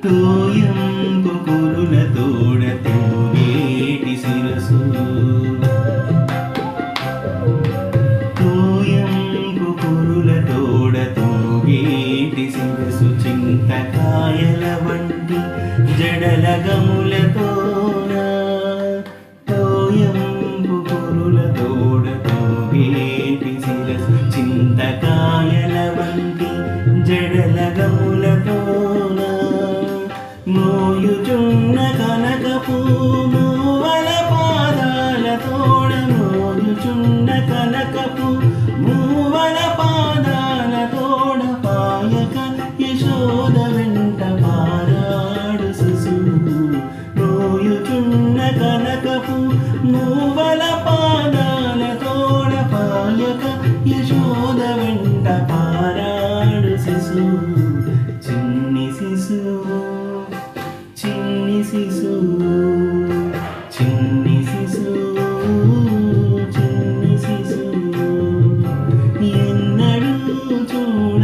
తోయంపు కురుల తోడ తోగేటి శిరసు తోయంపు కురుల తోడ తోగేటి శిరసు చింతకాయల వంటి జడల గములతోన తోయంపు కురుల తోడ తోగేటి శిరసు చింతకాయల వంటి జడల గములతోన మోయుచున్న కనకపు మూవల పాదాల తోడ మోయుచున్న కనకపు మూవల పాదాల తోడ పాయక యశోద వెంట పారాడు శిశువు మోయుచున్న కనకపు మూవల పాదాల తోడ పాయక యశోద వెంట పారాడు శిశువు చిన్ని శిశువు చిన్ని శిశువు చిన్ని శిశువు చిన్ని శిశువు ఎన్నడూ చూడ